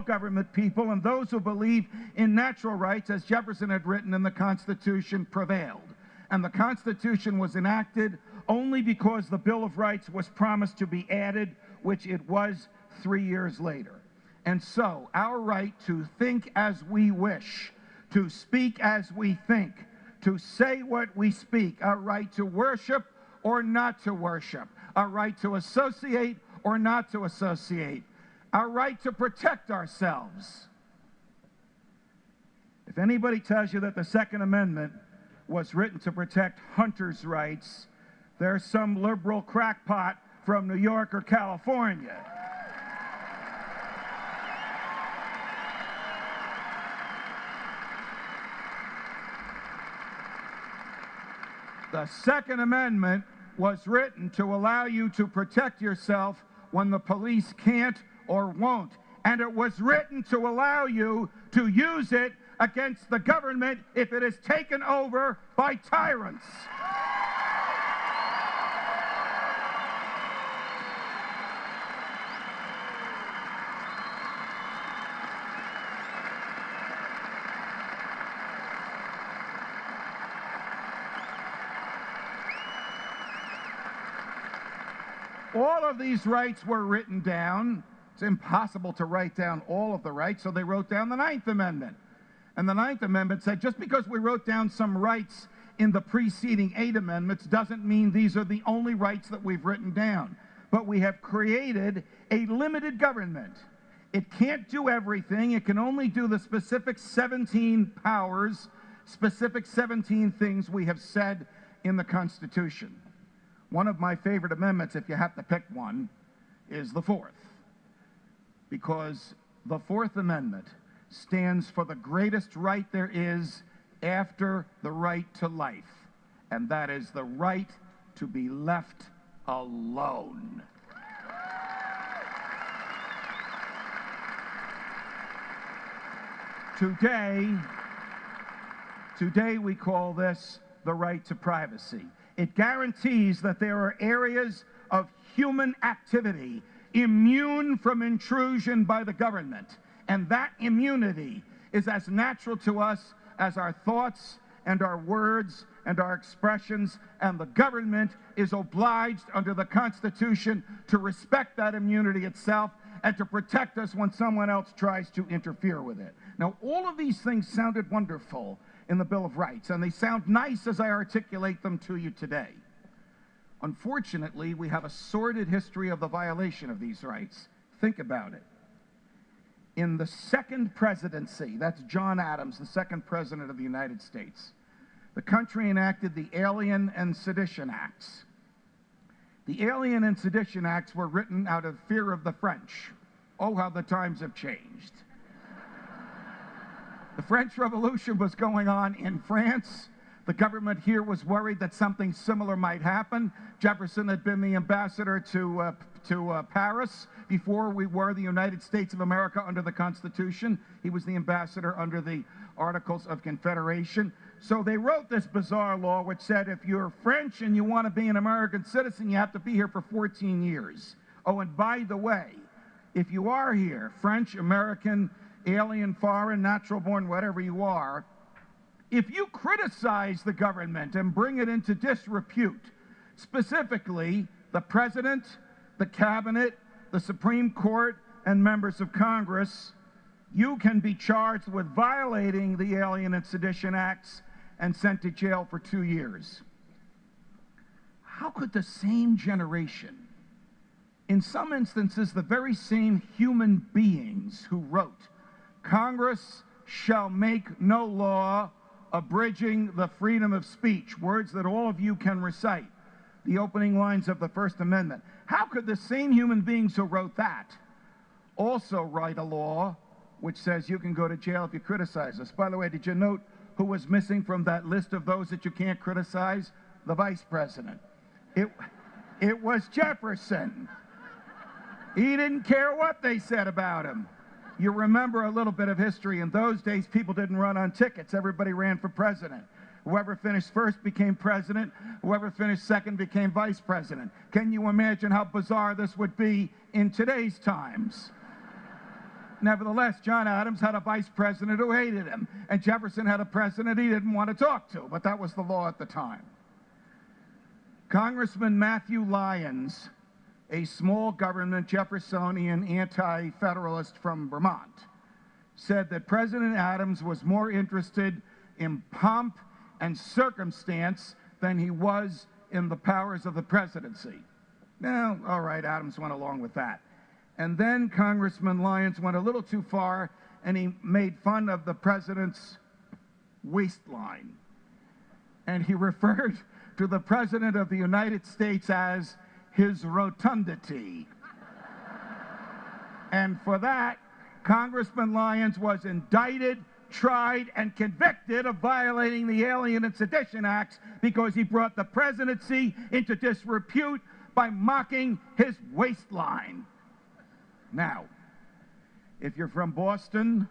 pro-government people and those who believe in natural rights, as Jefferson had written in the Constitution, prevailed. And the Constitution was enacted only because the Bill of Rights was promised to be added, which it was 3 years later. And so, our right to think as we wish, to speak as we think, to say what we speak, our right to worship or not to worship, our right to associate or not to associate, our right to protect ourselves. If anybody tells you that the Second Amendment was written to protect hunters' rights, there's some liberal crackpot from New York or California. The Second Amendment was written to allow you to protect yourself when the police can't or won't. And it was written to allow you to use it against the government if it is taken over by tyrants. All of these rights were written down. It's impossible to write down all of the rights, so they wrote down the Ninth Amendment. And the Ninth Amendment said, just because we wrote down some rights in the preceding 8 amendments doesn't mean these are the only rights that we've written down. But we have created a limited government. It can't do everything. It can only do the specific 17 powers, specific 17 things we have said in the Constitution. One of my favorite amendments, if you have to pick one, is the 4th. Because the 4th Amendment stands for the greatest right there is after the right to life, and that is the right to be left alone. Today we call this the right to privacy. It guarantees that there are areas of human activity immune from intrusion by the government. And that immunity is as natural to us as our thoughts and our words and our expressions, and the government is obliged under the Constitution to respect that immunity itself and to protect us when someone else tries to interfere with it. Now, all of these things sounded wonderful in the Bill of Rights, and they sound nice as I articulate them to you today. Unfortunately, we have a sordid history of the violation of these rights. Think about it. In the second presidency, that's John Adams, the second president of the United States, the country enacted the Alien and Sedition Acts. The Alien and Sedition Acts were written out of fear of the French. Oh, how the times have changed. The French Revolution was going on in France. The government here was worried that something similar might happen. Jefferson had been the ambassador to Paris before we were the United States of America under the Constitution. He was the ambassador under the Articles of Confederation. So they wrote this bizarre law which said if you're French and you want to be an American citizen, you have to be here for 14 years. Oh, and by the way, if you are here, French, American, alien, foreign, natural born, whatever you are, if you criticize the government and bring it into disrepute, specifically the president, the cabinet, the Supreme Court, and members of Congress, you can be charged with violating the Alien and Sedition Acts and sent to jail for 2 years. How could the same generation, in some instances the very same human beings who wrote, "Congress shall make no law abridging the freedom of speech," words that all of you can recite, the opening lines of the First Amendment, how could the same human beings who wrote that also write a law which says you can go to jail if you criticize us? By the way, did you note who was missing from that list of those that you can't criticize? The vice president. It was Jefferson. He didn't care what they said about him. You remember a little bit of history. In those days, people didn't run on tickets. Everybody ran for president. Whoever finished first became president. Whoever finished second became vice president. Can you imagine how bizarre this would be in today's times? Nevertheless, John Adams had a vice president who hated him, and Jefferson had a president he didn't want to talk to, but that was the law at the time. Congressman Matthew Lyons, a small government Jeffersonian anti-federalist from Vermont, said that President Adams was more interested in pomp and circumstance than he was in the powers of the presidency. Now, all right, Adams went along with that. And then Congressman Lyons went a little too far, and he made fun of the president's waistline. And he referred to the President of the United States as his rotundity. And for that, Congressman Lyons was indicted, tried, and convicted of violating the Alien and Sedition Acts because he brought the presidency into disrepute by mocking his waistline. Now, if you're from Boston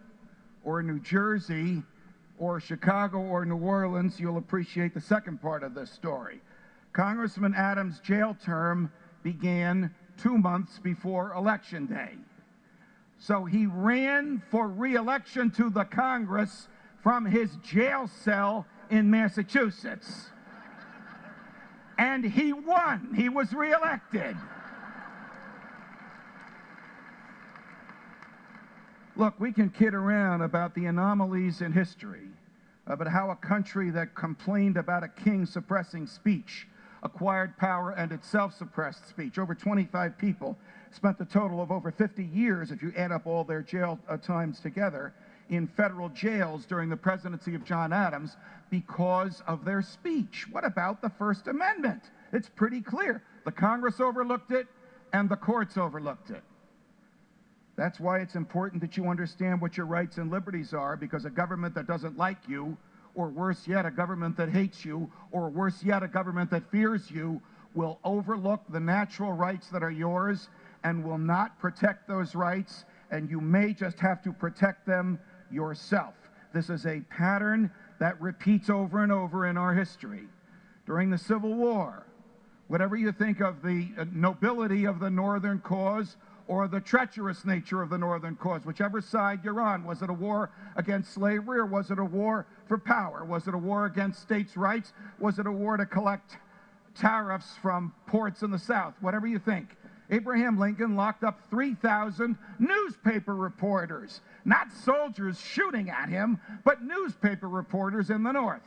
or New Jersey or Chicago or New Orleans, you'll appreciate the second part of this story. Congressman Adams' jail term began 2 months before Election Day. So he ran for re-election to the Congress from his jail cell in Massachusetts. And he won. He was re-elected. Look, we can kid around about the anomalies in history, about how a country that complained about a king suppressing speech acquired power and itself suppressed speech. Over 25 people spent a total of over 50 years, if you add up all their jail times together, in federal jails during the presidency of John Adams because of their speech. What about the First Amendment? It's pretty clear. The Congress overlooked it, and the courts overlooked it. That's why it's important that you understand what your rights and liberties are, because a government that doesn't like you, or worse yet, a government that hates you, or worse yet, a government that fears you, will overlook the natural rights that are yours and will not protect those rights, and you may just have to protect them yourself. This is a pattern that repeats over and over in our history. During the Civil War, whatever you think of the nobility of the Northern cause or the treacherous nature of the Northern cause, whichever side you're on, was it a war against slavery or was it a war for power? Was it a war against states' rights? Was it a war to collect tariffs from ports in the South? Whatever you think. Abraham Lincoln locked up 3,000 newspaper reporters, not soldiers shooting at him, but newspaper reporters in the North,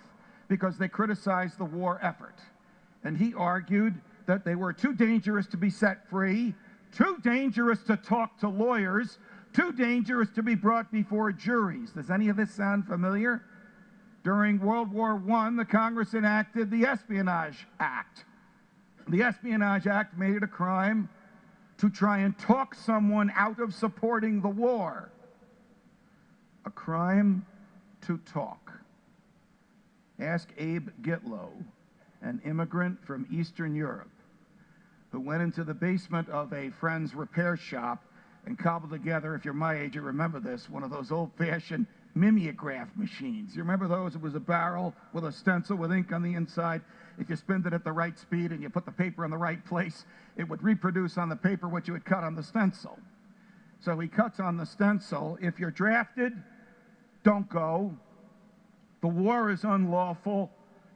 because they criticized the war effort. And he argued that they were too dangerous to be set free, too dangerous to talk to lawyers, too dangerous to be brought before juries. Does any of this sound familiar? During World War I, the Congress enacted the Espionage Act. The Espionage Act made it a crime to try and talk someone out of supporting the war. A crime to talk. Ask Abe Gitlow, an immigrant from Eastern Europe, who went into the basement of a friend's repair shop and cobbled together, if you're my age, you remember this, one of those old-fashioned mimeograph machines. You remember those? It was a barrel with a stencil with ink on the inside. If you spinned it at the right speed and you put the paper in the right place, it would reproduce on the paper what you had cut on the stencil. So he cuts on the stencil, if you're drafted, don't go. The war is unlawful,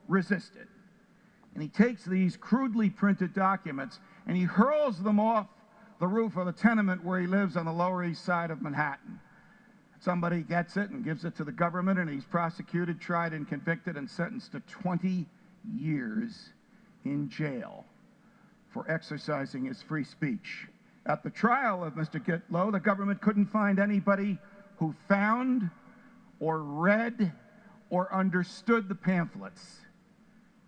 resist it. And he takes these crudely printed documents and he hurls them off the roof of the tenement where he lives on the Lower East Side of Manhattan. Somebody gets it and gives it to the government, and he's prosecuted, tried, and convicted and sentenced to 20 years in jail for exercising his free speech. At the trial of Mr. Gitlow, the government couldn't find anybody who found or read or understood the pamphlets.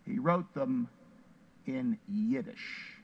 He wrote them in Yiddish.